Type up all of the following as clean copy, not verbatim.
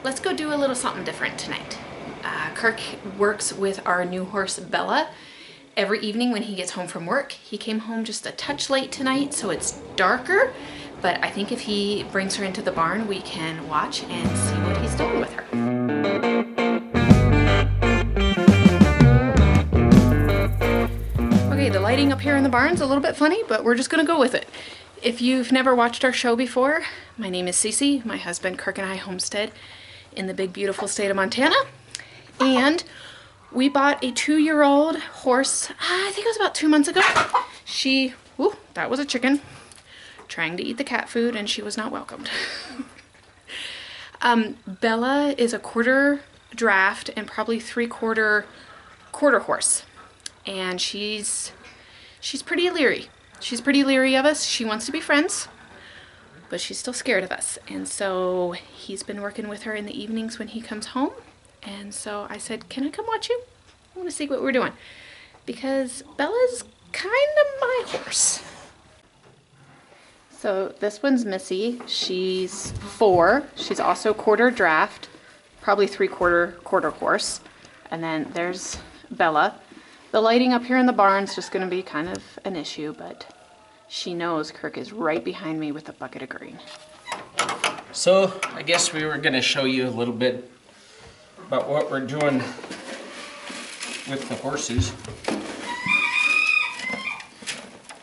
let's go do a little something different tonight. Kirk works with our new horse, Bella, every evening when he gets home from work. He came home just a touch late tonight, so it's darker, but I think if he brings her into the barn, we can watch and see what he's doing with her. Okay, the lighting up here in the barn's a little bit funny, but we're just gonna go with it. If you've never watched our show before, my name is Missy. My husband Kirk and I homestead in the big beautiful state of Montana, and we bought a 2-year-old horse, I think it was about 2 months ago. That was a chicken trying to eat the cat food, and she was not welcomed. Bella is a quarter draft and probably 3/4 quarter horse, and she's pretty leery. She's pretty leery of us. She wants to be friends, but she's still scared of us. And so he's been working with her in the evenings when he comes home. And so I said, can I come watch you? I want to see what we're doing. Because Bella's kind of my horse. So this one's Missy. She's 4. She's also quarter draft, probably 3/4 quarter horse. And then there's Bella. The lighting up here in the barn's just going to be kind of an issue, but she knows Kirk is right behind me with a bucket of green. So I guess we were going to show you a little bit about what we're doing with the horses.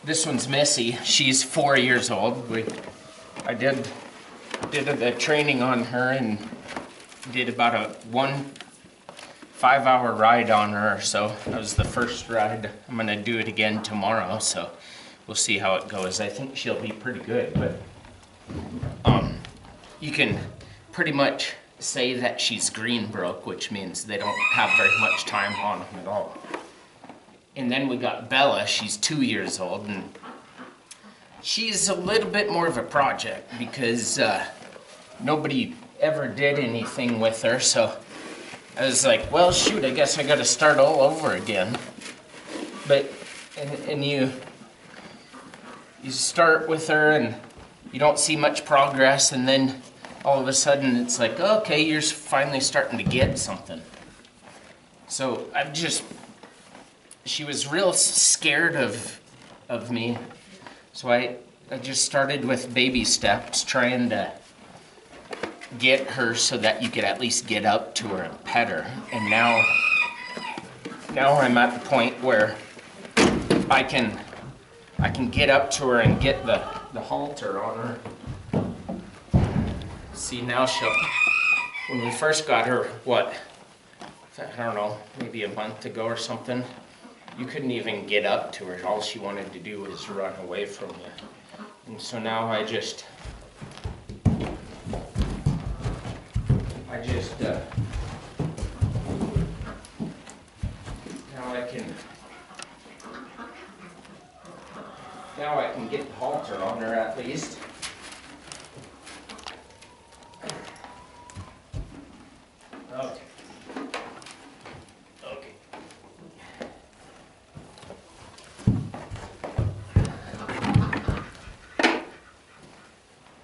This one's Missy. She's 4 years old. I did the training on her and did about a 5-hour ride on her, so that was the first ride. I'm gonna do it again tomorrow, so we'll see how it goes. I think she'll be pretty good, but you can pretty much say that she's green broke, which means they don't have very much time on them at all. And then we got Bella. She's 2 years old, and she's a little bit more of a project because nobody ever did anything with her, so I was like, well, shoot, I guess I gotta start all over again. But, and you start with her and you don't see much progress, and then all of a sudden it's like, okay, you're finally starting to get something. So she was real scared of me. So I just started with baby steps, trying to get her so that you could at least get up to her and pet her. And now I'm at the point where I can get up to her and get the halter on her. See, now when we first got her, I don't know, maybe a month ago or something, you couldn't even get up to her. All she wanted to do was run away from you. And so now now I can get the halter on her at least. Okay.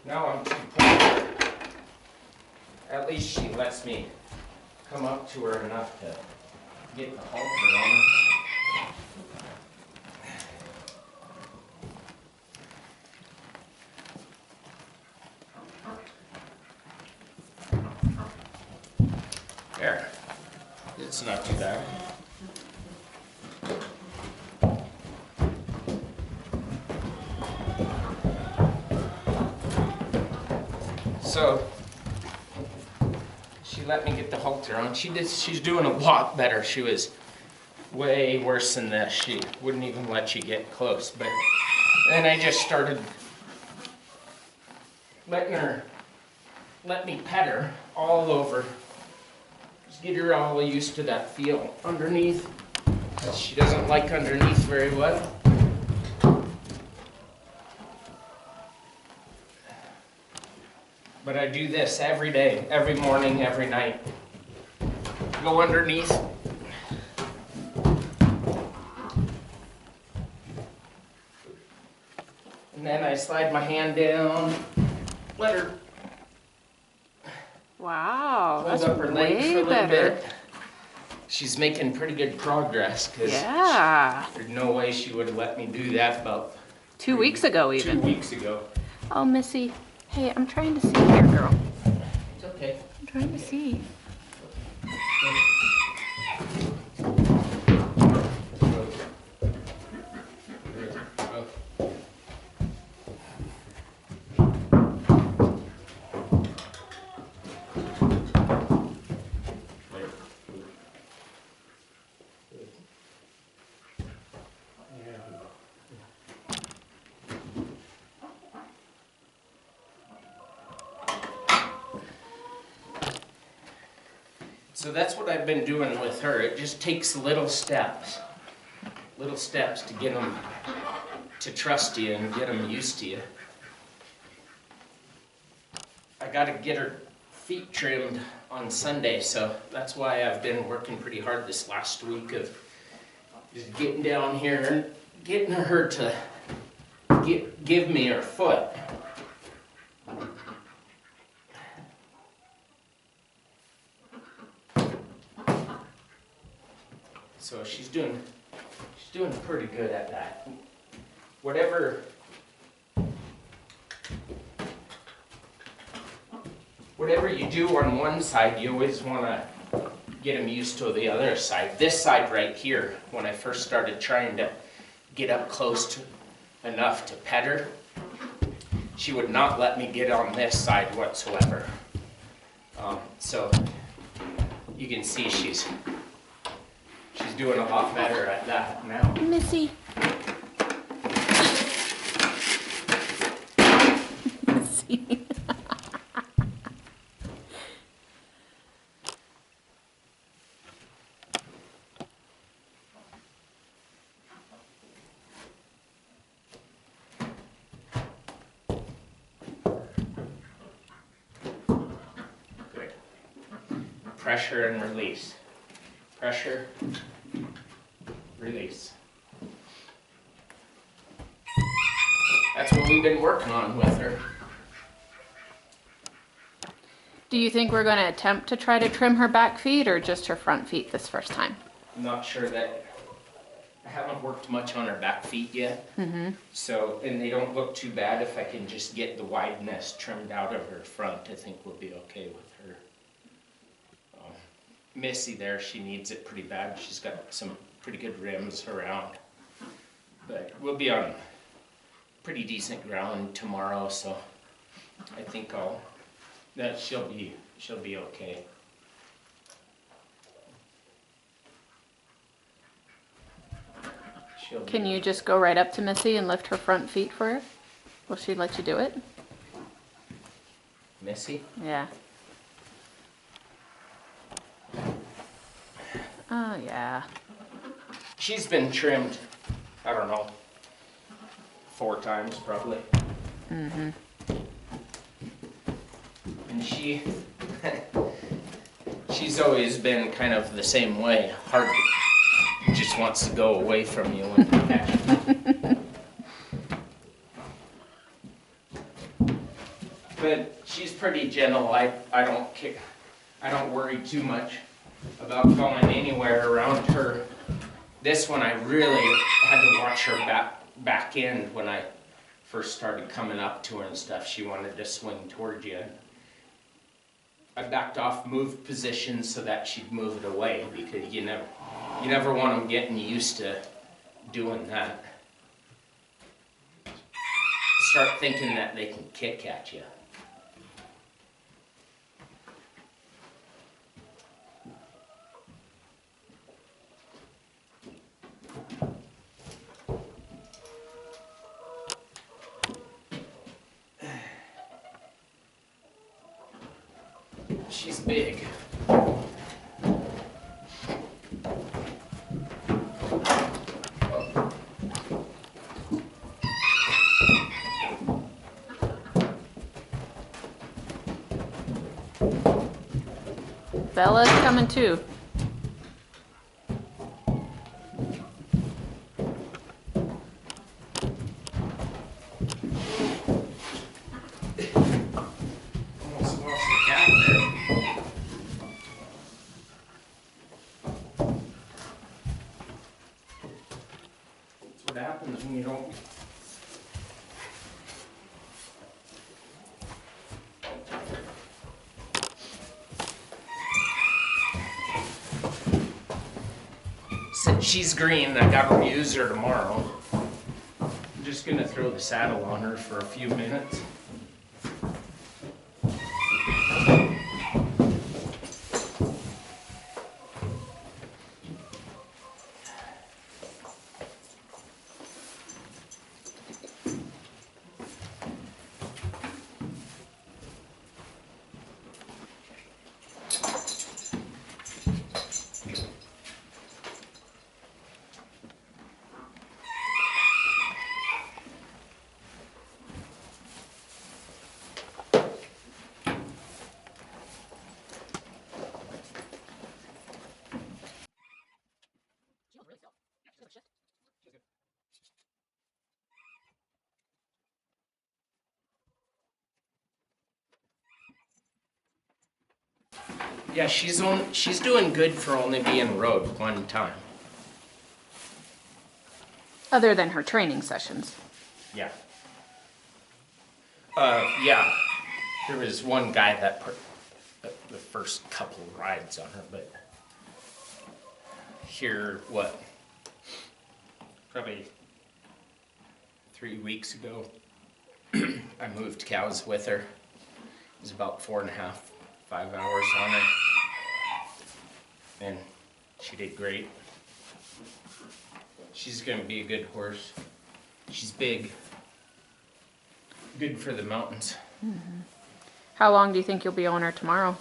Now I'm to the point where at least she lets me come up to her enough to get the halter on her. There. It's not too bad. So she let me get the halter on. She's doing a lot better. She was way worse than this. She wouldn't even let you get close. But then I just started let me pet her all over. Just get her all used to that feel underneath. She doesn't like underneath very well. But I do this every day, every morning, every night. Go underneath. And then I slide my hand down, let her Wow, Hold that's up her leg for a way little better. bit. She's making pretty good progress because Yeah. there's no way she would have let me do that about 2 weeks ago 2 even. weeks ago. Oh, Missy. Hey, I'm trying to see here, girl. It's okay. I'm trying to see. So that's what I've been doing with her. It just takes little steps to get them to trust you and get them used to you. I got to get her feet trimmed on Sunday, so that's why I've been working pretty hard this last week of just getting down here and getting her to give me her foot. So she's doing pretty good at that. Whatever you do on one side, you always want to get them used to the other side. This side right here, when I first started trying to get up close to enough to pet her, she would not let me get on this side whatsoever. So you can see she's doing a lot better at that now. Missy. Missy. Good. Pressure and release. Pressure, release. That's what we've been working on with her. Do you think we're going to attempt to try to trim her back feet or just her front feet this first time? I'm not sure that I haven't worked much on her back feet yet. So, and they don't look too bad. If I can just get the wideness trimmed out of her front, I think we'll be okay with her. Missy there, she needs it pretty bad. She's got some pretty good rims around. But we'll be on pretty decent ground tomorrow, so I think she'll be okay. Can you just go right up to Missy and lift her front feet for her? Will she let you do it? Missy? Yeah. Oh, yeah. She's been trimmed, I don't know, 4 times probably. And she's always been kind of the same way. Just wants to go away from you when you catch her. But she's pretty gentle. I don't worry too much about going anywhere around her. This one I really had to watch her back end when I first started coming up to her and stuff. She wanted to swing towards you. I backed off, moved positions so that she'd move it away, because you never want them getting used to doing that. Start thinking that they can kick at you. She's big. Bella's coming too. Almost lost the cat there. since she's green, I gotta use her tomorrow. I'm just gonna throw the saddle on her for a few minutes. Yeah, she's doing good for only being rode one time. Other than her training sessions. Yeah. Yeah. There was one guy that put the first couple rides on her, but here, what? Probably 3 weeks ago, I moved cows with her. It was about 4.5, 5 hours on her. And she did great. She's gonna be a good horse. She's big. Good for the mountains. Mm-hmm. How long do you think you'll be on her tomorrow?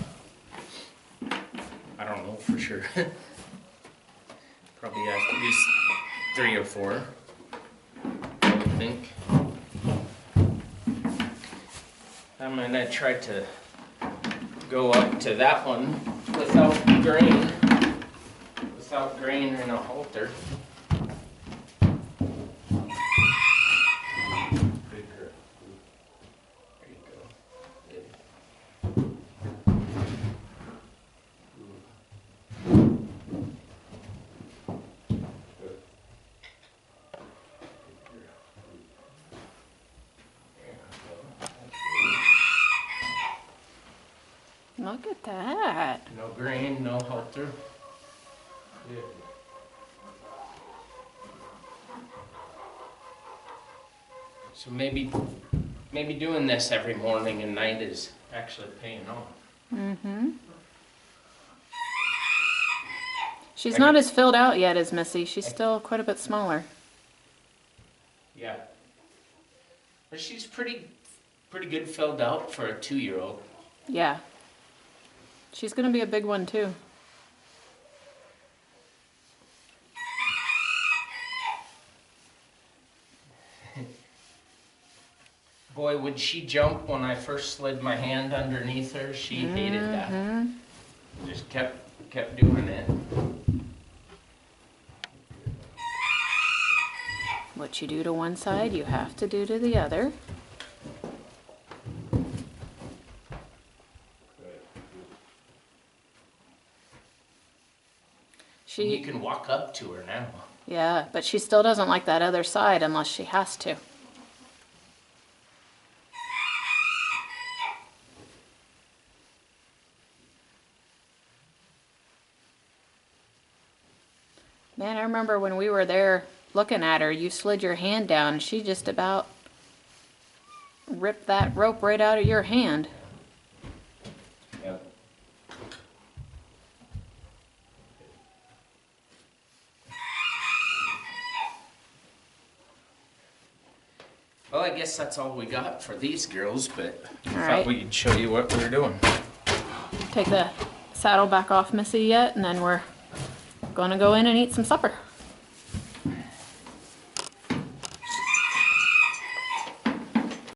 I don't know for sure. Probably at least 3 or 4, I would think. I'm gonna try to go up to that one without grain and a halter. Good girl. There you go. Good. Look at that. No grain, no halter. Good. So maybe doing this every morning and night is actually paying off. Mm-hmm. She's not as filled out yet as Missy. She's still quite a bit smaller. Yeah. But she's pretty good filled out for a 2-year-old. Yeah. She's gonna be a big one too. Boy, would she jump when I first slid my hand underneath her. She hated that. Just kept doing it. What you do to one side, you have to do to the other. You can walk up to her now. Yeah, but she still doesn't like that other side unless she has to. Man, I remember when we were there looking at her, you slid your hand down and she just about ripped that rope right out of your hand. Yep. Well, I guess that's all we got for these girls, but I thought we'd show you what we were doing. Take the saddle back off Missy yet, and then we're gonna go in and eat some supper.